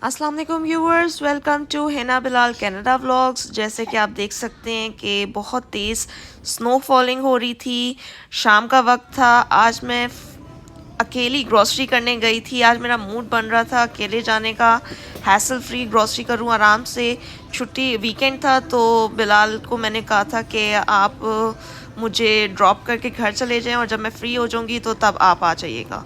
अस्सलाम वालेकुम viewers, welcome to Hina Bilal Canada vlogs. जैसे कि आप देख सकते हैं कि बहुत तेज़ स्नो फॉलिंग हो रही थी। शाम का वक्त था। आज मैं अकेली ग्रॉसरी करने गई थी। आज मेरा मूड बन रहा था अकेले जाने का, हैसल फ्री ग्रॉसरी करूं आराम से। छुट्टी वीकेंड था तो बिलाल को मैंने कहा था कि आप मुझे ड्रॉप करके घर चले जाएं और जब मैं फ्री हो जाऊंगी तो तब आप आ जाइएगा।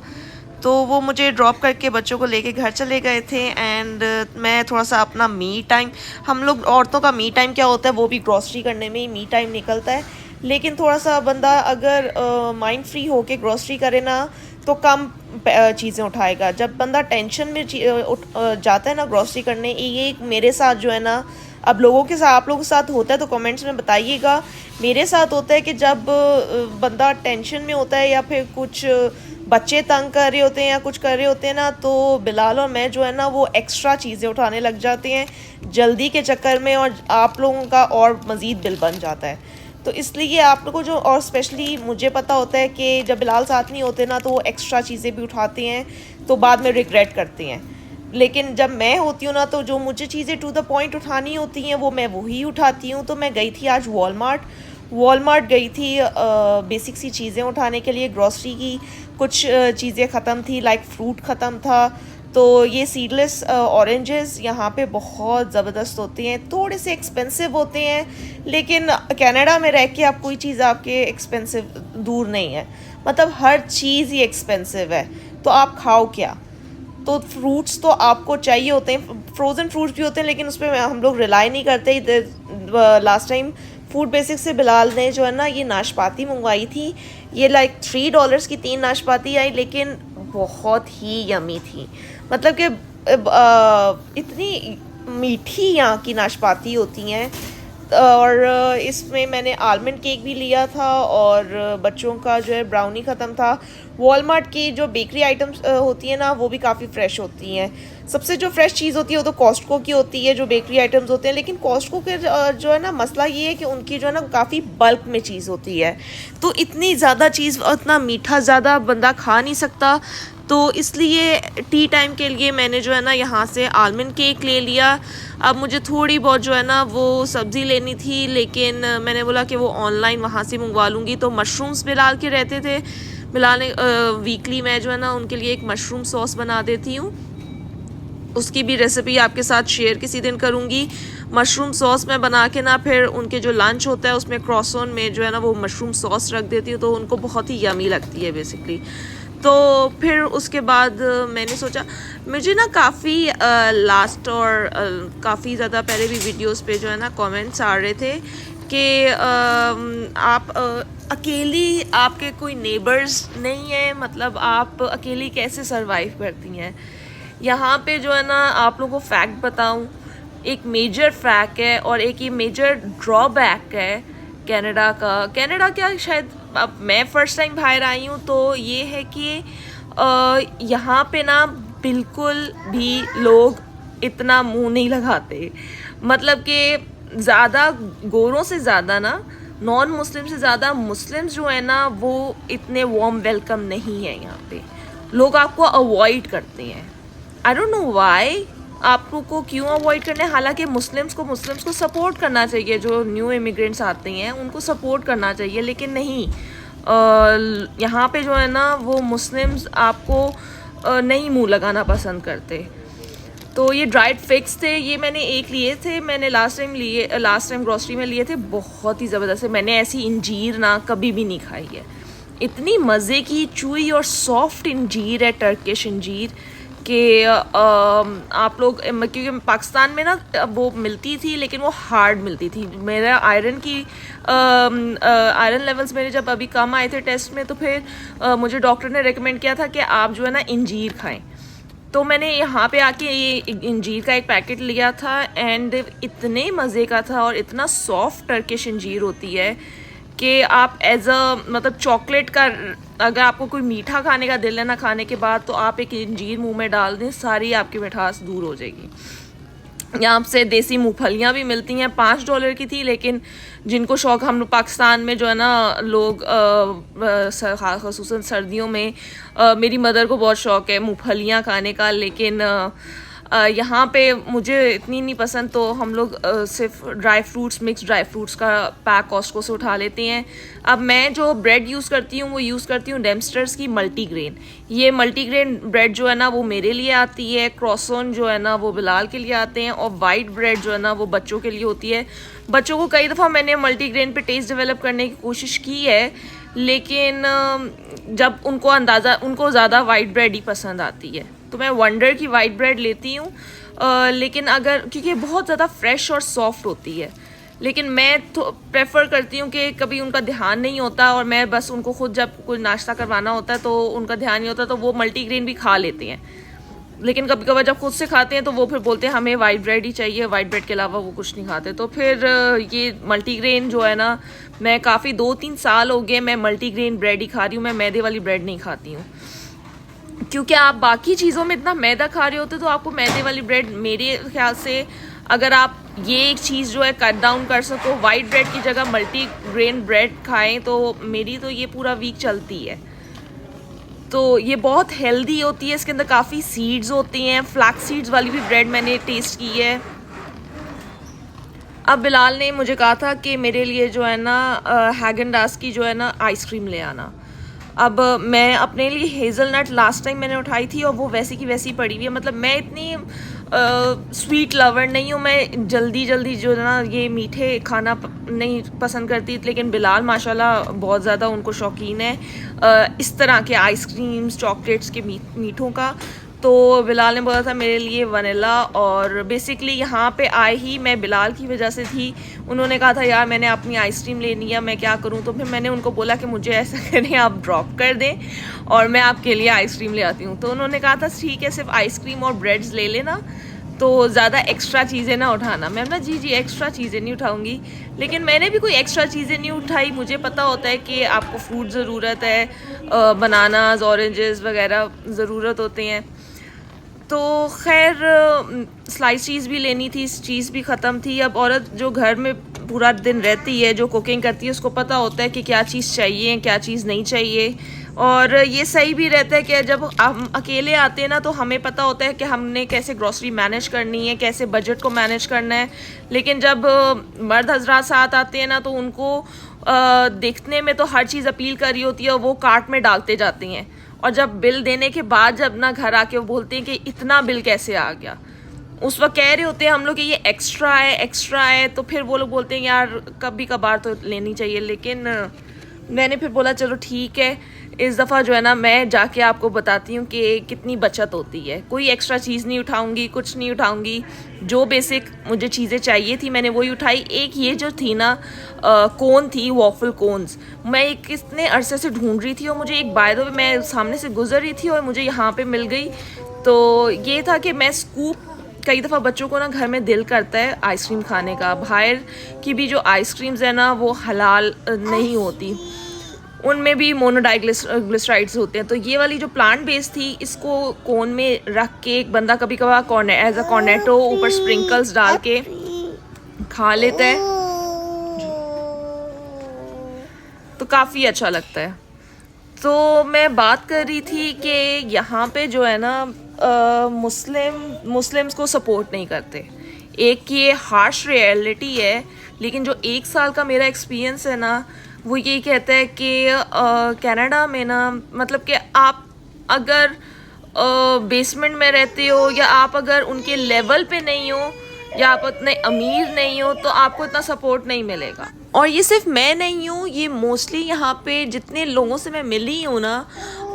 तो वो मुझे ड्रॉप करके बच्चों को लेके घर चले गए थे एंड मैं थोड़ा सा अपना मी टाइम, हम लोग औरतों का मी टाइम क्या होता है वो भी ग्रॉसरी करने में ही मी टाइम निकलता है। लेकिन थोड़ा सा बंदा अगर माइंड फ्री होके ग्रॉसरी करे ना तो कम चीज़ें उठाएगा। जब बंदा टेंशन में जाता है ना ग्रॉसरी करने, ये मेरे साथ जो है ना, अब लोगों के साथ, आप लोगों के साथ होता है तो कमेंट्स में बताइएगा। मेरे साथ होता है कि जब बंदा टेंशन में होता है या फिर कुछ बच्चे तंग कर रहे होते हैं या कुछ कर रहे होते हैं ना, तो बिलाल और मैं जो है ना वो एक्स्ट्रा चीज़ें उठाने लग जाते हैं जल्दी के चक्कर में, और आप लोगों का और मज़ीद बिल बन जाता है। तो इसलिए आप लोगों को जो, और स्पेशली मुझे पता होता है कि जब बिलाल साथ नहीं होते ना तो वो एक्स्ट्रा चीज़ें भी उठाते हैं तो बाद में रिग्रेट करते हैं। लेकिन जब मैं होती हूँ ना तो जो मुझे चीज़ें टू द पॉइंट उठानी होती हैं वो मैं वही उठाती हूँ। तो मैं गई थी आज वॉलमार्ट गई थी बेसिक सी चीज़ें उठाने के लिए, ग्रॉसरी की कुछ चीज़ें ख़त्म थी, लाइक फ्रूट ख़त्म था। तो ये सीडलेस ऑरेंजेस यहाँ पे बहुत ज़बरदस्त होते हैं, थोड़े से एक्सपेंसिव होते हैं, लेकिन कनाडा में रह के आप कोई चीज़ आपके एक्सपेंसिव दूर नहीं है। मतलब हर चीज़ ही एक्सपेंसिव है, तो आप खाओ क्या। तो फ्रूट्स तो आपको चाहिए होते हैं, फ्रोज़न फ्रूट्स भी होते हैं, लेकिन उस पर हम लोग रिलाई नहीं करते। लास्ट टाइम फूड बेसिक से बिलाल ने जो है ना ये नाशपाती मंगवाई थी। ये लाइक $3 की 3 नाशपाती आई, लेकिन बहुत ही यमी थी। मतलब कि इतनी मीठी यहाँ की नाशपाती होती हैं। और इसमें मैंने आलमंड केक भी लिया था और बच्चों का जो है ब्राउनी ख़त्म था। वॉलमार्ट की जो बेकरी आइटम्स होती हैं ना वो भी काफ़ी फ़्रेश होती हैं। सबसे जो फ़्रेश चीज़ होती है वो तो कॉस्टको की होती है, जो बेकरी आइटम्स होते हैं। लेकिन कॉस्टको के जो है ना मसला ये है कि उनकी जो है ना काफ़ी बल्क में चीज़ होती है, तो इतनी ज़्यादा चीज़, इतना मीठा ज़्यादा बंदा खा नहीं सकता। तो इसलिए टी टाइम के लिए मैंने जो है ना यहाँ से आलमंड केक ले लिया। अब मुझे थोड़ी बहुत जो है ना वो सब्ज़ी लेनी थी, लेकिन मैंने बोला कि वो ऑनलाइन वहाँ से मंगवा लूँगी। तो मशरूम्स बिलाल के रहते थे, बिलाल ने वीकली मैं जो है ना उनके लिए एक मशरूम सॉस बना देती हूँ। उसकी भी रेसिपी आपके साथ शेयर किसी दिन करूँगी। मशरूम सॉस मैं बना के ना फिर उनके जो लंच होता है उसमें क्रॉसॉन में जो है ना वो मशरूम सॉस रख देती हूँ, तो उनको बहुत ही यमी लगती है बेसिकली। तो फिर उसके बाद मैंने सोचा, मुझे ना काफ़ी लास्ट और काफ़ी ज़्यादा पहले भी वीडियोस पे जो है ना कमेंट्स आ रहे थे कि आप अकेली, आपके कोई नेबर्स नहीं है, मतलब आप अकेली कैसे सरवाइव करती हैं। यहाँ पे जो है ना आप लोगों को फैक्ट बताऊँ, एक मेजर फैक्ट है और एक ये मेजर ड्रॉबैक है कनाडा का। कनाडा क्या, शायद अब मैं फ़र्स्ट टाइम बाहर आई हूँ, तो ये है कि यहाँ पे ना बिल्कुल भी लोग इतना मुंह नहीं लगाते। मतलब कि ज़्यादा गोरों से ज़्यादा ना, नॉन मुस्लिम से ज़्यादा मुस्लिम्स जो है ना वो इतने वार्म वेलकम नहीं है यहाँ पे। लोग आपको अवॉइड करते हैं। आई डोंट नो वाई, आपको को क्यों अवॉइड करने। हालांकि मुस्लिम्स को सपोर्ट करना चाहिए, जो न्यू इमिग्रेंट्स आते हैं उनको सपोर्ट करना चाहिए, लेकिन नहीं, यहाँ पे जो है ना वो मुस्लिम्स आपको नहीं मुंह लगाना पसंद करते। तो ये ड्राइड फिग्स थे, ये मैंने एक लिए थे, मैंने लास्ट टाइम ग्रॉसरी में लिए थे, बहुत ही ज़बरदस्त है। मैंने ऐसी इंजीर ना कभी भी नहीं खाई है, इतनी मज़े की चुई और सॉफ्ट इंजीर है, टर्किश इंजीर कि आप लोग, क्योंकि पाकिस्तान में ना वो मिलती थी लेकिन वो हार्ड मिलती थी। मेरा आयरन लेवल्स मेरे जब अभी कम आए थे टेस्ट में, तो फिर मुझे डॉक्टर ने रेकमेंड किया था कि आप जो है ना इंजीर खाएं। तो मैंने यहाँ पे आके ये इंजीर का एक पैकेट लिया था एंड इतने मज़े का था, और इतना सॉफ्ट टर्किश इंजीर होती है कि आप एज अ, मतलब चॉकलेट का, अगर आपको कोई मीठा खाने का दिल है ना खाने के बाद, तो आप एक इंजीर मुंह में डाल दें, सारी आपकी मिठास दूर हो जाएगी। यहाँ से देसी मूंगफलियाँ भी मिलती हैं, $5 की थी, लेकिन जिनको शौक़, हम लोग पाकिस्तान में जो है ना लोग ख़ुसूसन सर्दियों में, मेरी मदर को बहुत शौक़ है मूंगफलियाँ खाने का, लेकिन यहाँ पे मुझे इतनी नहीं पसंद, तो हम लोग सिर्फ dry fruits, mix dry fruits का पैक कॉस्टको से उठा लेते हैं। अब मैं जो ब्रेड यूज़ करती हूँ वो यूज़ करती हूँ डेम्स्टर्स की मल्टीग्रेन। ये मल्टीग्रेन ब्रेड जो है ना वो मेरे लिए आती है, क्रॉसन जो है ना वो बिलाल के लिए आते हैं, और वाइट ब्रेड जो है ना वो बच्चों के लिए होती है। बच्चों को कई दफ़ा मैंने मल्टीग्रेन पे टेस्ट डेवलप करने की कोशिश की है, लेकिन जब उनको ज़्यादा वाइट ब्रेड ही पसंद आती है, तो मैं वंडर की वाइट ब्रेड लेती हूँ। लेकिन अगर क्योंकि बहुत ज़्यादा फ्रेश और सॉफ्ट होती है, लेकिन मैं तो प्रेफर करती हूँ कि कभी उनका ध्यान नहीं होता और मैं बस उनको खुद जब कोई नाश्ता करवाना होता है तो उनका ध्यान नहीं होता, तो वो मल्टीग्रेन भी खा लेते हैं। लेकिन कभी कभार जब खुद से खाते हैं तो वो फिर बोलते हैं हमें वाइट ब्रेड ही चाहिए, वाइट ब्रेड के अलावा वो कुछ नहीं खाते। तो फिर ये मल्टीग्रेन जो है ना, मैं काफ़ी 2-3 साल हो गए मैं मल्टीग्रेन ब्रेड ही खा रही हूँ, मैं मैदे वाली ब्रेड नहीं खाती हूँ। क्योंकि आप बाकी चीज़ों में इतना मैदा खा रहे होते तो आपको मैदे वाली ब्रेड, मेरे ख्याल से अगर आप ये एक चीज़ जो है कट डाउन कर सको, वाइट ब्रेड की जगह मल्टीग्रेन ब्रेड खाएं, तो मेरी तो ये पूरा वीक चलती है। तो ये बहुत हेल्दी होती है, इसके अंदर काफ़ी सीड्स होती हैं। फ्लैक्स सीड्स वाली भी ब्रेड मैंने टेस्ट की है। अब बिलाल ने मुझे कहा था कि मेरे लिए जो है ना हैगन डास की जो है ना आइसक्रीम ले आना। अब मैं अपने लिए हेज़लनट लास्ट टाइम मैंने उठाई थी और वो वैसी की वैसी पड़ी हुई है। मतलब मैं इतनी स्वीट लवर नहीं हूँ, मैं जल्दी जो है ना ये मीठे खाना नहीं पसंद करती, लेकिन बिलाल माशाल्लाह बहुत ज़्यादा उनको शौकीन है इस तरह के आइसक्रीम्स, चॉकलेट्स के मीठों का। तो बिलाल ने बोला था मेरे लिए वनीला, और बेसिकली यहाँ पे आए ही मैं बिलाल की वजह से थी। उन्होंने कहा था यार मैंने अपनी आइसक्रीम लेनी है, मैं क्या करूँ? तो फिर मैंने उनको बोला कि मुझे ऐसा करें आप ड्रॉप कर दें और मैं आपके लिए आइसक्रीम ले आती हूँ। तो उन्होंने कहा था ठीक है, सिर्फ आइसक्रीम और ब्रेड्स ले लेना, तो ज़्यादा एक्स्ट्रा चीज़ें ना उठाना। मैं ना जी एक्स्ट्रा चीज़ें नहीं उठाऊँगी, लेकिन मैंने भी कोई एक्स्ट्रा चीज़ें नहीं उठाई। मुझे पता होता है कि आपको फ्रूट ज़रूरत है, बनानाज, ऑरेंजेस वगैरह ज़रूरत होते हैं। तो खैर स्लाइस चीज़ भी लेनी थी, चीज़ भी ख़त्म थी। अब औरत जो घर में पूरा दिन रहती है, जो कुकिंग करती है, उसको पता होता है कि क्या चीज़ चाहिए, क्या चीज़ नहीं चाहिए। और ये सही भी रहता है कि जब हम अकेले आते हैं ना तो हमें पता होता है कि हमने कैसे ग्रॉसरी मैनेज करनी है, कैसे बजट को मैनेज करना है। लेकिन जब मर्द हजरात साथ आते हैं ना तो उनको देखने में तो हर चीज़ अपील कर रही होती है और वो कार्ट में डालते जाती हैं, और जब बिल देने के बाद जब ना घर आके वो बोलते हैं कि इतना बिल कैसे आ गया, उस वक्त कह रहे होते हैं हम लोग कि ये एक्स्ट्रा है, तो फिर वो लोग बोलते हैं यार कभी कभार तो लेनी चाहिए। लेकिन मैंने फिर बोला चलो ठीक है, इस दफ़ा जो है ना मैं जाके आपको बताती हूँ कि कितनी बचत होती है। कोई एक्स्ट्रा चीज़ नहीं उठाऊँगी, कुछ नहीं उठाऊँगी, जो बेसिक मुझे चीज़ें चाहिए थी मैंने वही उठाई। एक ये जो थी ना कोन थी, वॉफल कोन्स, मैं एक कितने अरसे से ढूंढ रही थी और मुझे एक बाय द वे मैं सामने से गुजर रही थी और मुझे यहाँ पे मिल गई। तो ये था कि मैं स्कूप, कई दफ़ा बच्चों को ना घर में दिल करता है आइसक्रीम खाने का, बाहर की भी जो आइसक्रीम्स है ना वो हलाल नहीं होती, उनमें भी मोनोडाइग्लिसराइड्स होते हैं। तो ये वाली जो प्लांट बेस्ड थी, इसको कोन में रख के एक बंदा कभी कभार एज अ कॉर्नेटो ऊपर स्प्रिंकल्स डाल के खा लेता है, तो काफ़ी अच्छा लगता है। तो मैं बात कर रही थी कि यहाँ पे जो है ना मुस्लिम्स को सपोर्ट नहीं करते। एक ये हार्श रियलिटी है, लेकिन जो 1 साल का मेरा एक्सपीरियंस है ना वो ये कहता है कि कनाडा में ना, मतलब कि आप अगर बेसमेंट में रहते हो या आप अगर उनके लेवल पे नहीं हो या आप उतने अमीर नहीं हो तो आपको इतना सपोर्ट नहीं मिलेगा। और ये सिर्फ मैं नहीं हूँ, ये मोस्टली यहाँ पे जितने लोगों से मैं मिली हूँ ना,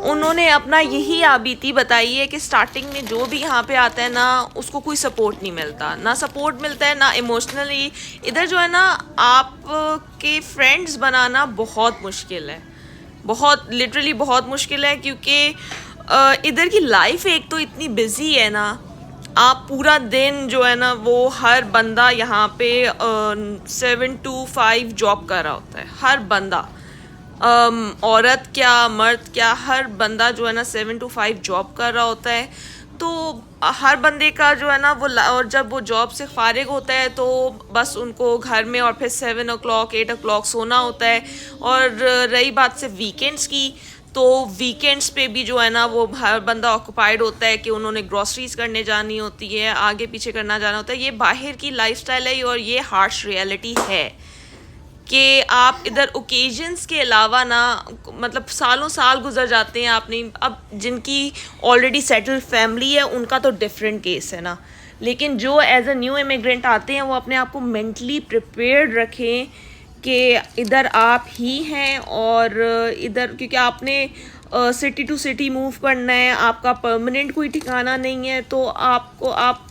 उन्होंने अपना यही आबीती बताई है कि स्टार्टिंग में जो भी यहाँ पे आता है ना उसको कोई सपोर्ट नहीं मिलता, ना सपोर्ट मिलता है ना इमोशनली। इधर जो है ना आपके फ्रेंड्स बनाना बहुत मुश्किल है, बहुत लिटरली बहुत मुश्किल है, क्योंकि इधर की लाइफ एक तो इतनी बिजी है ना, आप पूरा दिन जो है ना वो हर बंदा यहाँ पे 7 to 5 जॉब कर रहा होता है, हर बंदा, औरत क्या मर्द क्या, हर बंदा जो है ना 7 to 5 जॉब कर रहा होता है। तो हर बंदे का जो है ना वो, और जब वो जॉब से फारिग होता है तो बस उनको घर में और फिर 7 o'clock 8 o'clock सोना होता है। और रही बात से वीकेंड्स की, तो वीकेंड्स पे भी जो है ना वो हर बंदा ऑक्यूपाइड होता है कि उन्होंने ग्रॉसरीज करने जानी होती है, आगे पीछे करना जाना होता है। ये बाहर की लाइफस्टाइल है और ये हार्श रियलिटी है कि आप इधर ओकेजन्स के अलावा ना मतलब सालों साल गुजर जाते हैं आपने। अब जिनकी ऑलरेडी सेटल्ड फैमिली है उनका तो डिफरेंट केस है ना, लेकिन जो एज अ न्यू इमिग्रेंट आते हैं वो अपने आप को मेंटली प्रिपेयर्ड रखें कि इधर आप ही हैं और इधर क्योंकि आपने सिटी टू सिटी मूव करना है, आपका परमानेंट कोई ठिकाना नहीं है, तो आप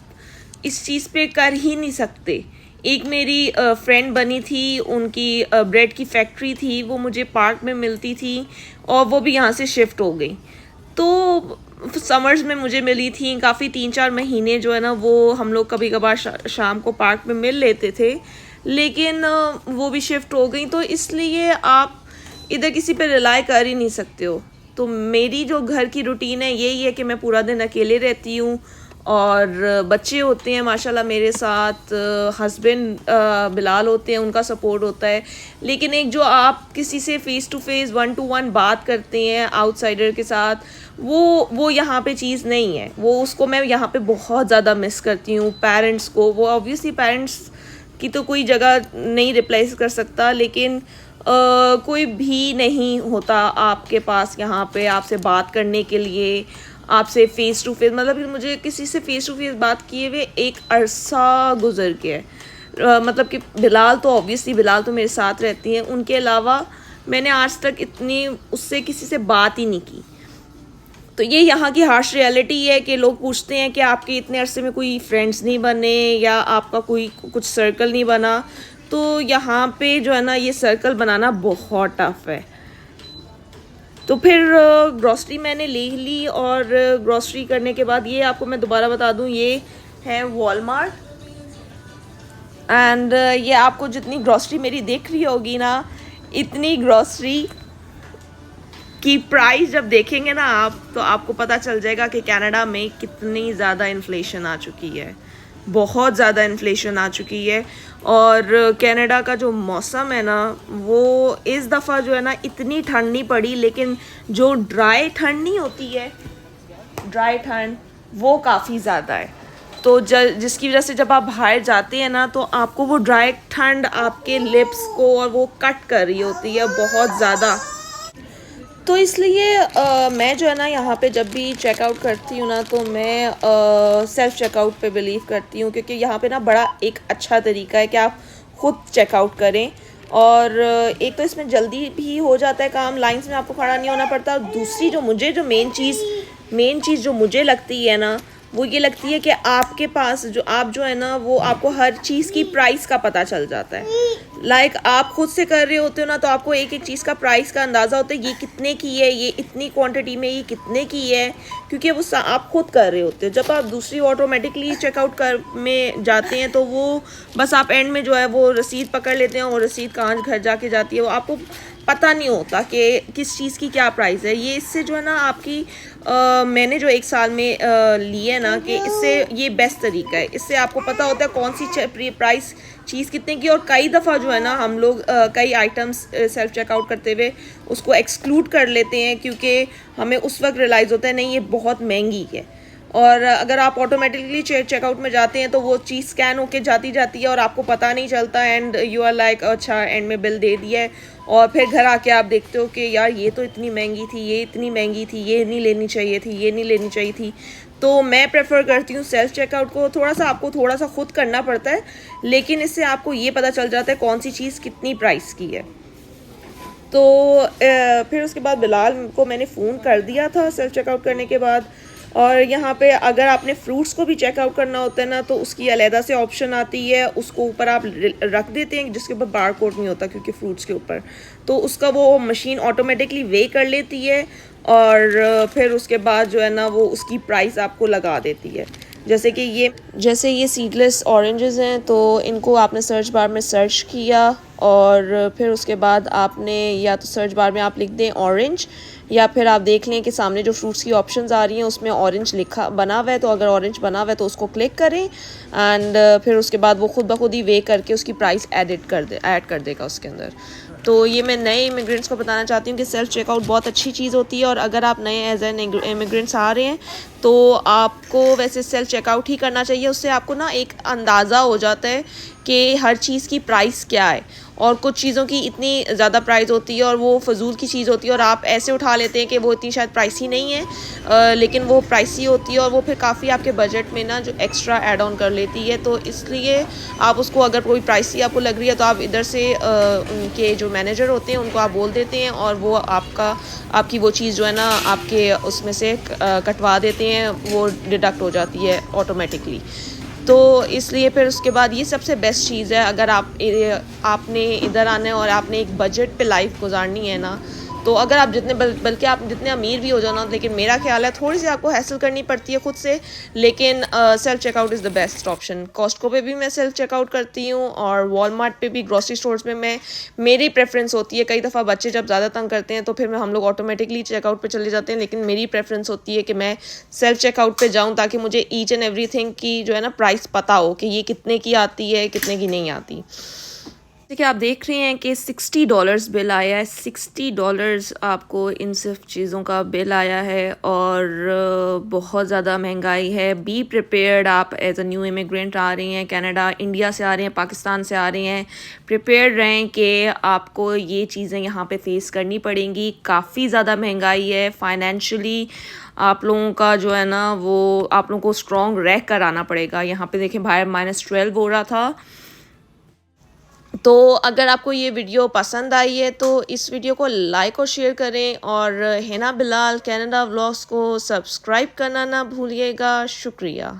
इस चीज़ पे कर ही नहीं सकते। एक मेरी फ्रेंड बनी थी, उनकी ब्रेड की फैक्ट्री थी, वो मुझे पार्क में मिलती थी और वो भी यहाँ से शिफ्ट हो गई। तो समर्स में मुझे मिली थी काफ़ी, 3-4 महीने जो है ना वो हम लोग कभी कभार शाम को पार्क में मिल लेते थे, लेकिन वो भी शिफ्ट हो गई। तो इसलिए आप इधर किसी पे रिलाई कर ही नहीं सकते हो। तो मेरी जो घर की रूटीन है यही है कि मैं पूरा दिन अकेले रहती हूँ और बच्चे होते हैं माशाल्लाह मेरे साथ, हस्बैंड बिलाल होते हैं, उनका सपोर्ट होता है। लेकिन एक जो आप किसी से फ़ेस टू फेस 1-to-1 बात करते हैं आउटसाइडर के साथ, वो यहाँ पे चीज़ नहीं है। वो उसको मैं यहाँ पे बहुत ज़्यादा मिस करती हूँ। पेरेंट्स को, वो ऑब्वियसली पेरेंट्स की तो कोई जगह नहीं रिप्लेस कर सकता, लेकिन कोई भी नहीं होता आपके पास यहाँ पे आपसे बात करने के लिए, आपसे फ़ेस टू फेस। मतलब मुझे किसी से फ़ेस टू फेस बात किए हुए एक अरसा गुजर गया है। मतलब कि बिलाल तो ऑब्वियसली बिलाल तो मेरे साथ रहती हैं, उनके अलावा मैंने आज तक इतनी उससे किसी से बात ही नहीं की। तो ये यहाँ की हार्श रियलिटी है कि लोग पूछते हैं कि आपके इतने अरसे में कोई फ्रेंड्स नहीं बने या आपका कोई कुछ सर्कल नहीं बना। तो यहाँ पे जो है ना ये सर्कल बनाना बहुत टफ है। तो फिर ग्रॉसरी मैंने ले ली और ग्रॉसरी करने के बाद ये आपको मैं दोबारा बता दूँ, ये है वॉलमार्ट एंड ये आपको जितनी ग्रॉसरी मेरी दिख रही होगी ना, इतनी ग्रॉसरी की प्राइस जब देखेंगे ना आप, तो आपको पता चल जाएगा कि कनाडा में कितनी ज़्यादा इन्फ्लेशन आ चुकी है, बहुत ज़्यादा इन्फ्लेशन आ चुकी है। और कनाडा का जो मौसम है ना वो इस दफ़ा जो है ना इतनी ठंड नहीं पड़ी, लेकिन जो ड्राई ठंड नहीं होती है, ड्राई ठंड वो काफ़ी ज़्यादा है। तो जिसकी वजह से जब आप बाहर जाते हैं ना तो आपको वो ड्राई ठंड आपके लिप्स को और वो कट कर रही होती है बहुत ज़्यादा। तो इसलिए मैं जो है ना यहाँ पे जब भी चेकआउट करती हूँ ना तो मैं सेल्फ़ चेकआउट पे बिलीव करती हूँ, क्योंकि यहाँ पे ना बड़ा एक अच्छा तरीका है कि आप ख़ुद चेकआउट करें। और एक तो इसमें जल्दी भी हो जाता है काम, लाइंस में आपको खड़ा नहीं होना पड़ता। और दूसरी जो मेन चीज़ जो मुझे लगती है ना वो ये लगती है कि आपके पास आप जो है ना वो आपको हर चीज़ की प्राइस का पता चल जाता है। लाइक आप खुद से कर रहे होते हो ना तो आपको एक एक चीज़ का प्राइस का अंदाज़ा होता है, ये कितने की है, ये इतनी क्वांटिटी में ये कितने की है, क्योंकि वो आप खुद कर रहे होते हो। जब आप दूसरी ऑटोमेटिकली चेकआउट कर में जाते हैं तो वो बस आप एंड में जो है वो रसीद पकड़ लेते हैं और रसीद कहाँ घर जाके जाती है वो आपको पता नहीं होता कि किस चीज़ की क्या प्राइस है। ये इससे जो है ना आपकी मैंने जो 1 साल में ली है ना कि इससे ये बेस्ट तरीका है। इससे आपको पता होता है कौन सी प्राइस चीज़ कितने की। और कई दफ़ा जो है ना हम लोग कई आइटम्स सेल्फ चेकआउट करते हुए उसको एक्सक्लूड कर लेते हैं, क्योंकि हमें उस वक्त रियलाइज़ होता है नहीं ये बहुत महंगी है। और अगर आप ऑटोमेटिकली चेकआउट में जाते हैं तो वो चीज़ स्कैन होके जाती है और आपको पता नहीं चलता एंड यू आर लाइक अच्छा एंड में बिल दे दिया है। और फिर घर आके आप देखते हो कि यार ये तो इतनी महंगी थी, ये इतनी महंगी थी, ये नहीं लेनी चाहिए थी, ये नहीं लेनी चाहिए थी। तो मैं प्रेफर करती हूँ सेल्फ चेकआउट को। आपको थोड़ा सा खुद करना पड़ता है, लेकिन इससे आपको ये पता चल जाता है कौन सी चीज़ कितनी प्राइस की है। तो फिर उसके बाद बिलाल को मैंने फ़ोन कर दिया था सेल्फ चेकआउट करने के बाद। और यहाँ पे अगर आपने फ्रूट्स को भी चेकआउट करना होता है ना तो उसकी अलहदा से ऑप्शन आती है, उसको ऊपर आप रख देते हैं जिसके ऊपर बार कोड नहीं होता क्योंकि फ्रूट्स के ऊपर, तो उसका वो मशीन ऑटोमेटिकली वे कर लेती है और फिर उसके बाद जो है ना वो उसकी प्राइस आपको लगा देती है। जैसे ये सीडलेस ऑरेंजेस हैं तो इनको आपने सर्च बार में सर्च किया और फिर उसके बाद आपने या तो सर्च बार में आप लिख दें ऑरेंज, या फिर आप देख लें कि सामने जो फ्रूट्स की ऑप्शंस आ रही हैं उसमें ऑरेंज बना हुआ है, तो अगर ऑरेंज बना हुआ है तो उसको क्लिक करें एंड फिर उसके बाद वो खुद ब खुद ही वे करके उसकी प्राइस ऐड कर देगा उसके अंदर। तो ये मैं नए इमिग्रेंट्स को बताना चाहती हूँ कि सेल्फ़ चेकआउट बहुत अच्छी चीज़ होती है, और अगर आप नए एज एन इमिग्रेंट्स आ रहे हैं तो आपको वैसे सेल्फ़ चेकआउट ही करना चाहिए। उससे आपको ना एक अंदाज़ा हो जाता है कि हर चीज़ की प्राइस क्या है, और कुछ चीज़ों की इतनी ज़्यादा प्राइस होती है और वो फ़जूल की चीज़ होती है, और आप ऐसे उठा लेते हैं कि वो इतनी शायद प्राइसी नहीं है, लेकिन वो प्राइसी होती है और वो फिर काफ़ी आपके बजट में ना जो एक्स्ट्रा ऐड ऑन कर लेती है। तो इसलिए आप उसको, अगर कोई प्राइसी आपको लग रही है तो आप इधर से उनके जो मैनेजर होते हैं उनको आप बोल देते हैं, और वो आपकी वो चीज़ जो है ना आपके उसमें से कटवा देते हैं, वो डिडक्ट हो जाती है ऑटोमेटिकली। तो इसलिए फिर उसके बाद ये सबसे बेस्ट चीज़ है, अगर आपने इधर आना है और आपने एक बजट पे लाइफ गुजारनी है ना, तो अगर आप बल्कि आप जितने अमीर भी हो जाओ ना, लेकिन मेरा ख्याल है थोड़ी सी आपको हैसल करनी पड़ती है खुद से, लेकिन self checkout is the best option. Costco पे भी मैं सेल्फ चेकआउट करती हूँ, और वॉलमार्ट पे भी, ग्रोसरी स्टोर्स में मेरी प्रेफरेंस होती है। कई दफ़ा बच्चे जब ज़्यादा तंग करते हैं तो फिर हम लोग ऑटोमेटिकली चेकआउट पे चले जाते हैं, लेकिन मेरी प्रेफरेंस होती है कि मैं सेल्फ चेकआउट पे जाऊँ, ताकि मुझे ईच एंड एवरीथिंग की जो है ना प्राइस पता हो कि ये कितने की आती है, कितने की नहीं आती। देखिए, आप देख रहे हैं कि $60 बिल आया है। $60 आपको इन सब चीज़ों का बिल आया है, और बहुत ज़्यादा महंगाई है। बी प्रिपेयर्ड, आप एज अ न्यू इमिग्रेंट आ रहे हैं कनाडा, इंडिया से आ रहे हैं, पाकिस्तान से आ रहे हैं, प्रिपेयर्ड रहें कि आपको ये चीज़ें यहाँ पे फेस करनी पड़ेंगी। काफ़ी ज़्यादा महंगाई है। फाइनेंशियली आप लोगों का जो है ना वो आप लोगों को स्ट्रॉन्ग रह कर आना पड़ेगा। यहाँ पे देखें बाहर -12 हो रहा था। तो अगर आपको ये वीडियो पसंद आई है तो इस वीडियो को लाइक और शेयर करें, और हिना बिलाल कनाडा व्लॉग्स को सब्सक्राइब करना ना भूलिएगा। शुक्रिया।